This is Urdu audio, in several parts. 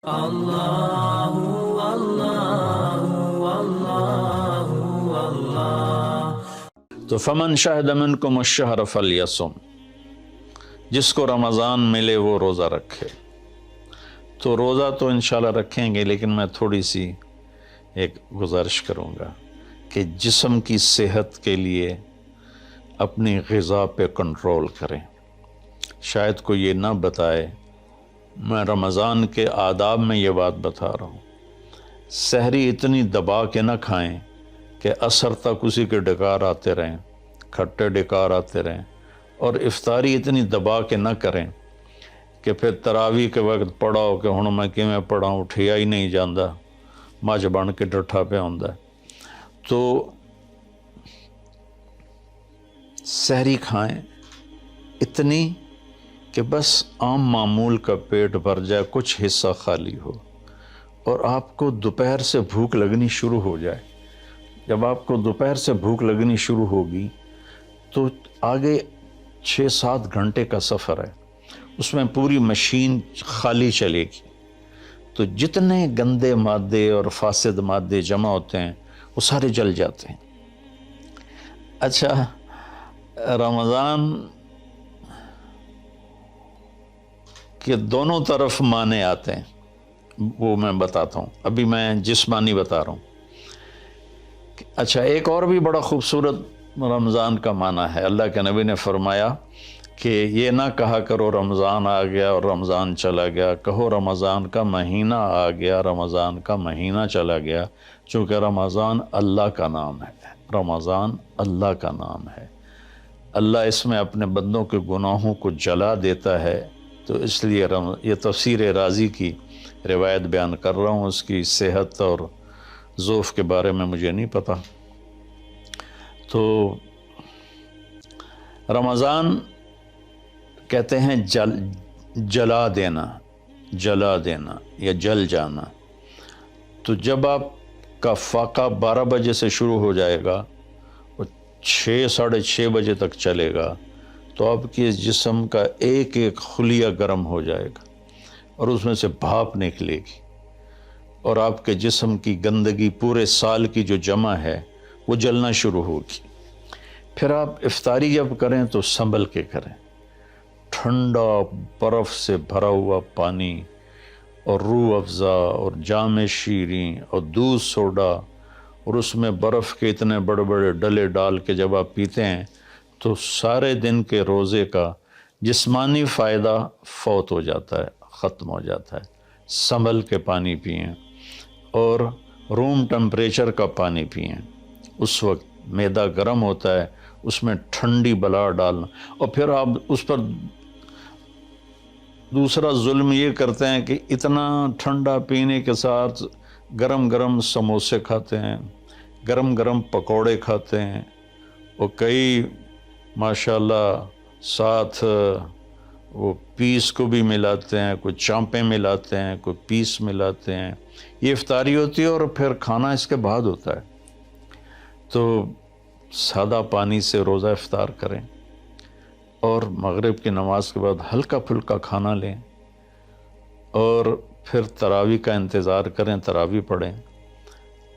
اللہ اللہ اللہ اللہ۔ تو فمن شہد منکم الشہر فلیصم، جس کو رمضان ملے وہ روزہ رکھے۔ تو روزہ تو انشاءاللہ رکھیں گے، لیکن میں تھوڑی سی ایک گزارش کروں گا کہ جسم کی صحت کے لیے اپنی غذا پہ کنٹرول کریں۔ شاید کوئی یہ نہ بتائے، میں رمضان کے آداب میں یہ بات بتا رہا ہوں، سحری اتنی دبا کے نہ کھائیں کہ عصر تک اسی کے ڈکار آتے رہیں، کھٹے ڈکار آتے رہیں، اور افطاری اتنی دبا کے نہ کریں کہ پھر تراویح کے وقت پڑھاؤ کہ ہن میں کیویں پڑھاؤں، اٹھیا ہی نہیں جاندہ، مجھ بن کے ڈٹھا پہ ہوندا ہے۔ تو سحری کھائیں اتنی کہ بس عام معمول کا پیٹ بھر جائے، کچھ حصہ خالی ہو، اور آپ کو دوپہر سے بھوک لگنی شروع ہو جائے۔ جب آپ کو دوپہر سے بھوک لگنی شروع ہوگی تو آگے 6-7 گھنٹے کا سفر ہے، اس میں پوری مشین خالی چلے گی، تو جتنے گندے مادے اور فاسد مادے جمع ہوتے ہیں وہ سارے جل جاتے ہیں۔ اچھا، رمضان کے دونوں طرف معنی آتے ہیں، وہ میں بتاتا ہوں، ابھی میں جسمانی بتا رہا ہوں۔ اچھا، ایک اور بھی بڑا خوبصورت رمضان کا معنی ہے۔ اللہ کے نبی نے فرمایا کہ یہ نہ کہا کرو رمضان آ گیا اور رمضان چلا گیا، کہو رمضان کا مہینہ آ گیا، رمضان کا مہینہ چلا گیا، چونکہ رمضان اللہ کا نام ہے، رمضان اللہ کا نام ہے۔ اللہ اس میں اپنے بندوں کے گناہوں کو جلا دیتا ہے، تو اس لیے یہ تفسیر رازی کی روایت بیان کر رہا ہوں، اس کی صحت اور ضعف کے بارے میں مجھے نہیں پتا۔ تو رمضان کہتے ہیں جلا دینا، جلا دینا یا جل جانا۔ تو جب آپ کا فاقہ 12 بجے سے شروع ہو جائے گا اور 6-6:30 بجے تک چلے گا، تو آپ کے جسم کا ایک ایک خلیہ گرم ہو جائے گا اور اس میں سے بھاپ نکلے گی، اور آپ کے جسم کی گندگی پورے سال کی جو جمع ہے وہ جلنا شروع ہوگی۔ پھر آپ افطاری جب کریں تو سنبھل کے کریں، ٹھنڈا برف سے بھرا ہوا پانی اور روح افزا اور جام شیریں اور دودھ سوڈا، اور اس میں برف کے اتنے بڑے بڑے ڈلے ڈال کے جب آپ پیتے ہیں تو سارے دن کے روزے کا جسمانی فائدہ فوت ہو جاتا ہے، ختم ہو جاتا ہے۔ سنبھل کے پانی پئیں اور روم ٹمپریچر کا پانی پئیں۔ اس وقت معدہ گرم ہوتا ہے، اس میں ٹھنڈی بلا ڈالنا، اور پھر آپ اس پر دوسرا ظلم یہ کرتے ہیں کہ اتنا ٹھنڈا پینے کے ساتھ گرم گرم سموسے کھاتے ہیں، گرم گرم پکوڑے کھاتے ہیں، اور کئی ماشاءاللہ ساتھ وہ پیس کو بھی ملاتے ہیں، کوئی چانپیں ملاتے ہیں، کوئی پیس ملاتے ہیں۔ یہ افطاری ہوتی ہے اور پھر کھانا اس کے بعد ہوتا ہے۔ تو سادہ پانی سے روزہ افطار کریں، اور مغرب کی نماز کے بعد ہلکا پھلکا کھانا لیں، اور پھر تراویح کا انتظار کریں، تراویح پڑھیں،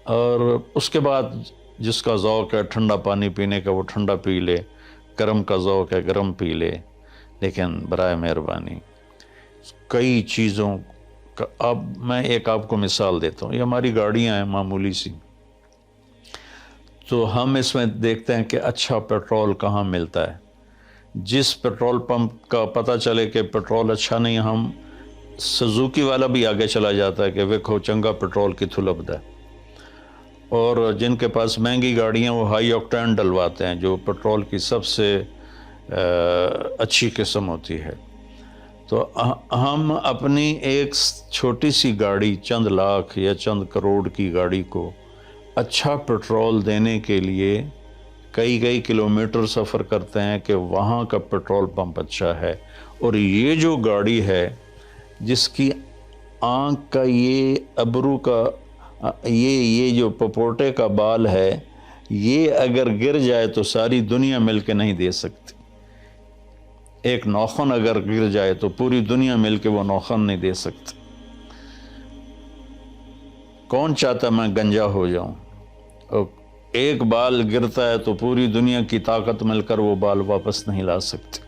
اور اس کے بعد جس کا ذوق ہے ٹھنڈا پانی پینے کا وہ ٹھنڈا پی لے، گرم کا ذوق ہے گرم پی لے، لیکن برائے مہربانی کئی چیزوں کا، اب میں ایک آپ کو مثال دیتا ہوں۔ یہ ہماری گاڑیاں ہیں معمولی سی، تو ہم اس میں دیکھتے ہیں کہ اچھا پیٹرول کہاں ملتا ہے۔ جس پیٹرول پمپ کا پتہ چلے کہ پیٹرول اچھا نہیں، ہم سزوکی والا بھی آگے چلا جاتا ہے کہ ویکھو چنگا پیٹرول کتھوں لبدا ہے، اور جن کے پاس مہنگی گاڑیاں وہ ہائی آکٹین ڈلواتے ہیں، جو پیٹرول کی سب سے اچھی قسم ہوتی ہے۔ تو ہم اپنی ایک چھوٹی سی گاڑی، چند لاکھ یا چند کروڑ کی گاڑی کو اچھا پیٹرول دینے کے لیے کئی کلومیٹر سفر کرتے ہیں کہ وہاں کا پیٹرول پمپ اچھا ہے، اور یہ جو گاڑی ہے جس کی آنکھ کا یہ ابرو کا یہ جو پپوٹے کا بال ہے، یہ اگر گر جائے تو ساری دنیا مل کے نہیں دے سکتی۔ ایک نوخن اگر گر جائے تو پوری دنیا مل کے وہ نوخن نہیں دے سکتی۔ کون چاہتا میں گنجا ہو جاؤں؟ اور ایک بال گرتا ہے تو پوری دنیا کی طاقت مل کر وہ بال واپس نہیں لا سکتے۔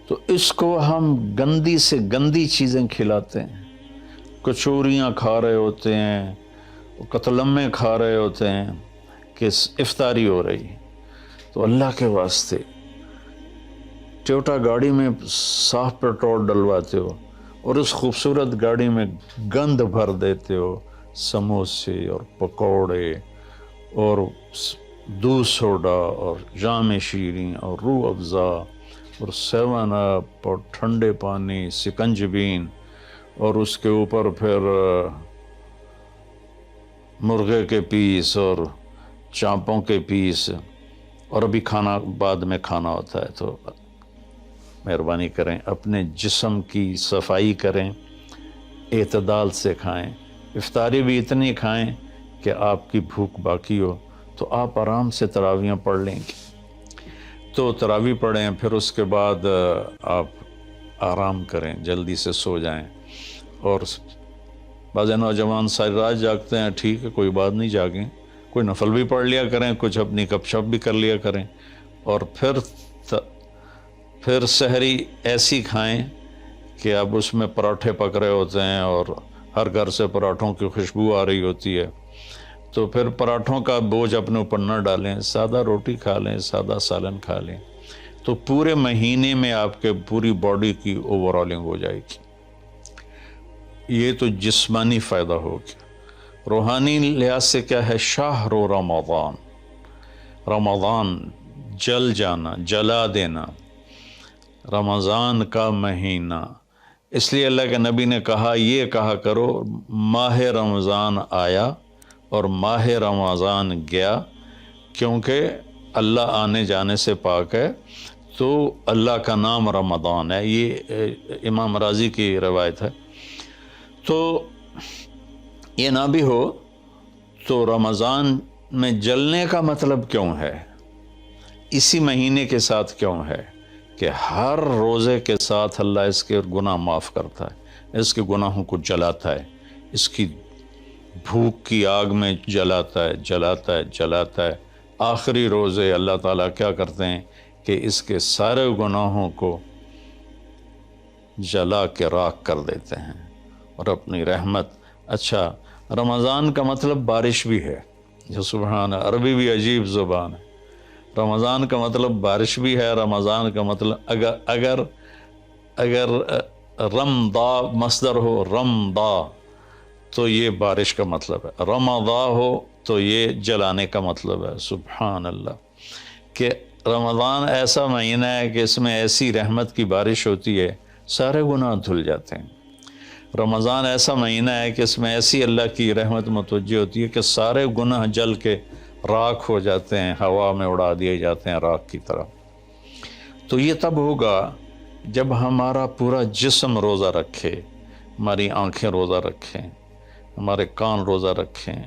تو اس کو ہم گندی سے گندی چیزیں کھلاتے ہیں، کچوریاں کھا رہے ہوتے ہیں، قتلمے کھا رہے ہوتے ہیں کہ افطاری ہو رہی ہے۔ تو اللہ کے واسطے ٹویوٹا گاڑی میں صاف پیٹرول ڈلواتے ہو اور اس خوبصورت گاڑی میں گند بھر دیتے ہو، سموسے اور پکوڑے اور دودھ سوڈا اور جام شیریں اور روح افزا اور 7 اپ اور ٹھنڈے پانی، سکنجبین، اور اس کے اوپر پھر مرغے کے پیس اور چانپوں کے پیس، اور ابھی کھانا بعد میں کھانا ہوتا ہے۔ تو مہربانی کریں، اپنے جسم کی صفائی کریں، اعتدال سے کھائیں، افطاری بھی اتنی کھائیں کہ آپ کی بھوک باقی ہو۔ تو آپ آرام سے تراویحیں پڑھ لیں گے، تو تراویح پڑھیں، پھر اس کے بعد آپ آرام کریں، جلدی سے سو جائیں۔ اور بعض نوجوان ساری رات جاگتے ہیں، ٹھیک ہے، کوئی بات نہیں، جاگیں، کوئی نفل بھی پڑھ لیا کریں، کچھ اپنی گپ شپ بھی کر لیا کریں، اور پھر سحری ایسی کھائیں کہ اب اس میں پراٹھے پک رہے ہوتے ہیں اور ہر گھر سے پراٹھوں کی خوشبو آ رہی ہوتی ہے، تو پھر پراٹھوں کا بوجھ اپنے اوپر نہ ڈالیں، سادہ روٹی کھا لیں، سادہ سالن کھا لیں، تو پورے مہینے میں آپ کے پوری باڈی کی اوور آلنگ ہو جائے گی۔ یہ تو جسمانی فائدہ ہو گیا۔ روحانی لحاظ سے کیا ہے؟ شہر رمضان، رمضان جل جانا، جلا دینا، رمضان کا مہینہ۔ اس لیے اللہ کے نبی نے کہا، یہ کہا کرو ماہ رمضان آیا اور ماہ رمضان گیا، کیونکہ اللہ آنے جانے سے پاک ہے، تو اللہ کا نام رمضان ہے۔ یہ امام راضی کی روایت ہے۔ تو یہ نہ بھی ہو تو رمضان میں جلنے کا مطلب کیوں ہے؟ اسی مہینے کے ساتھ کیوں ہے کہ ہر روزے کے ساتھ اللہ اس کے گناہ معاف کرتا ہے، اس کے گناہوں کو جلاتا ہے، اس کی بھوک کی آگ میں جلاتا ہے، جلاتا ہے، جلاتا ہے۔ آخری روزے اللہ تعالیٰ کیا کرتے ہیں کہ اس کے سارے گناہوں کو جلا کے راکھ کر دیتے ہیں اور اپنی رحمت۔ اچھا، رمضان کا مطلب بارش بھی ہے، جو سبحان، عربی بھی عجیب زبان ہے۔ رمضان کا مطلب بارش بھی ہے، رمضان کا مطلب اگر رمضا مصدر ہو، رمضا، تو یہ بارش کا مطلب ہے، رمضا ہو تو یہ جلانے کا مطلب ہے۔ سبحان اللہ، کہ رمضان ایسا مہینہ ہے کہ اس میں ایسی رحمت کی بارش ہوتی ہے، سارے گناہ دھل جاتے ہیں۔ رمضان ایسا مہینہ ہے کہ اس میں ایسی اللہ کی رحمت متوجہ ہوتی ہے کہ سارے گناہ جل کے راکھ ہو جاتے ہیں، ہوا میں اڑا دیے جاتے ہیں راکھ کی طرح۔ تو یہ تب ہوگا جب ہمارا پورا جسم روزہ رکھے، ہماری آنکھیں روزہ رکھیں، ہمارے کان روزہ رکھیں،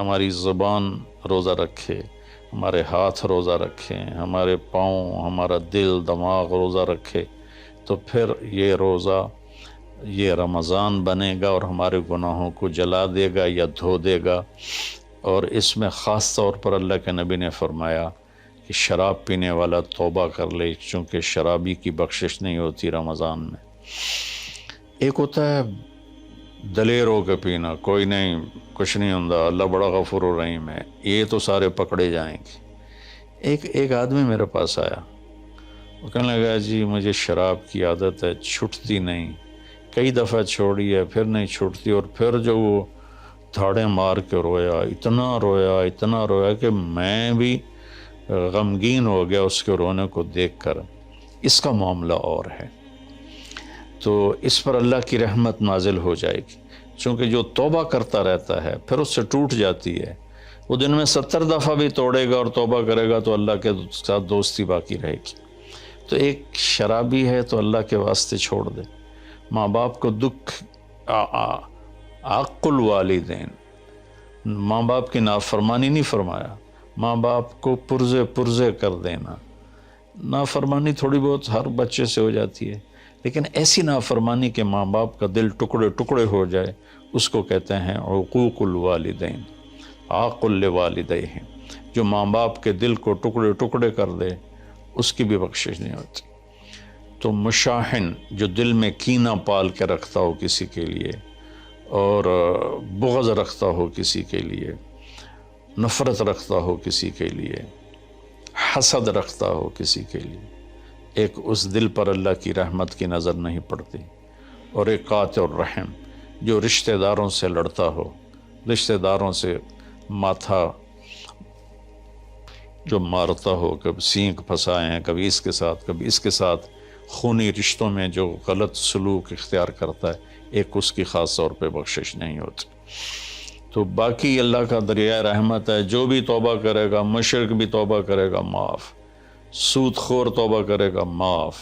ہماری زبان روزہ رکھے، ہمارے ہاتھ روزہ رکھیں، ہمارے پاؤں، ہمارا دل، دماغ روزہ رکھے، تو پھر یہ روزہ، یہ رمضان بنے گا اور ہمارے گناہوں کو جلا دے گا یا دھو دے گا۔ اور اس میں خاص طور پر اللہ کے نبی نے فرمایا کہ شراب پینے والا توبہ کر لے، چونکہ شرابی کی بخشش نہیں ہوتی رمضان میں۔ ایک ہوتا ہے دلیر ہو کے پینا، کوئی نہیں، کچھ نہیں ہوندا، اللہ بڑا غفور الرحیم ہے، یہ تو سارے پکڑے جائیں گے۔ ایک آدمی میرے پاس آیا، وہ کہنے لگا، جی مجھے شراب کی عادت ہے، چھٹتی نہیں، کئی دفعہ چھوڑی ہے، پھر نہیں چھوٹتی، اور پھر جو وہ دھاڑیں مار کے رویا، اتنا رویا کہ میں بھی غمگین ہو گیا اس کے رونے کو دیکھ کر۔ اس کا معاملہ اور ہے، تو اس پر اللہ کی رحمت نازل ہو جائے گی، چونکہ جو توبہ کرتا رہتا ہے پھر اس سے ٹوٹ جاتی ہے، وہ دن میں 70 دفعہ بھی توڑے گا اور توبہ کرے گا تو اللہ کے ساتھ دوستی باقی رہے گی۔ تو ایک شرابی ہے تو اللہ کے واسطے چھوڑ دے۔ ماں باپ کو دکھ، عق الوالدین، ماں باپ کی نافرمانی نہیں فرمایا، ماں باپ کو پرزے کر دینا۔ نافرمانی تھوڑی بہت ہر بچے سے ہو جاتی ہے، لیکن ایسی نافرمانی کہ ماں باپ کا دل ٹکڑے ٹکڑے ہو جائے، اس کو کہتے ہیں عقوق الوالدین، عاق لوالدیہ، جو ماں باپ کے دل کو ٹکڑے ٹکڑے کر دے اس کی بھی بخشش نہیں ہوتی۔ تو مشاحن، جو دل میں کینہ پال کے رکھتا ہو کسی کے لیے، اور بغض رکھتا ہو کسی کے لیے، نفرت رکھتا ہو کسی کے لیے، حسد رکھتا ہو کسی کے لیے، ایک اس دل پر اللہ کی رحمت کی نظر نہیں پڑتی۔ اور ایک قاطع الرحم، جو رشتہ داروں سے لڑتا ہو، رشتہ داروں سے ماتھا جو مارتا ہو، کبھی سینگ پھنسائے ہیں، کبھی اس کے ساتھ کبھی اس کے ساتھ، خونی رشتوں میں جو غلط سلوک اختیار کرتا ہے، ایک اس کی خاص طور پہ بخشش نہیں ہوتی۔ تو باقی اللہ کا دریائے رحمت ہے، جو بھی توبہ کرے گا، مشرک بھی توبہ کرے گا معاف، سود خور توبہ کرے گا معاف،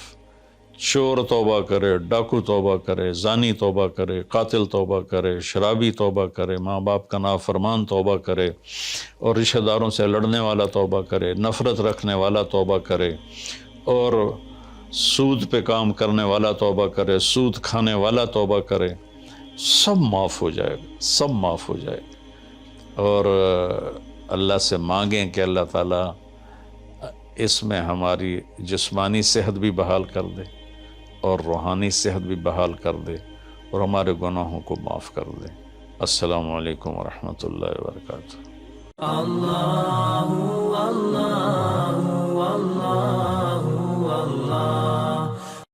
چور توبہ کرے، ڈاکو توبہ کرے، زانی توبہ کرے، قاتل توبہ کرے، شرابی توبہ کرے، ماں باپ کا نافرمان توبہ کرے، اور رشتہ داروں سے لڑنے والا توبہ کرے، نفرت رکھنے والا توبہ کرے، اور سود پہ کام کرنے والا توبہ کرے، سود کھانے والا توبہ کرے، سب معاف ہو جائے گا، سب معاف ہو جائے گا۔ اور اللہ سے مانگیں کہ اللہ تعالیٰ اس میں ہماری جسمانی صحت بھی بحال کر دے اور روحانی صحت بھی بحال کر دے، اور ہمارے گناہوں کو معاف کر دے۔ السلام علیکم ورحمۃ اللہ وبرکاتہ۔ اللہ اللہ اللہ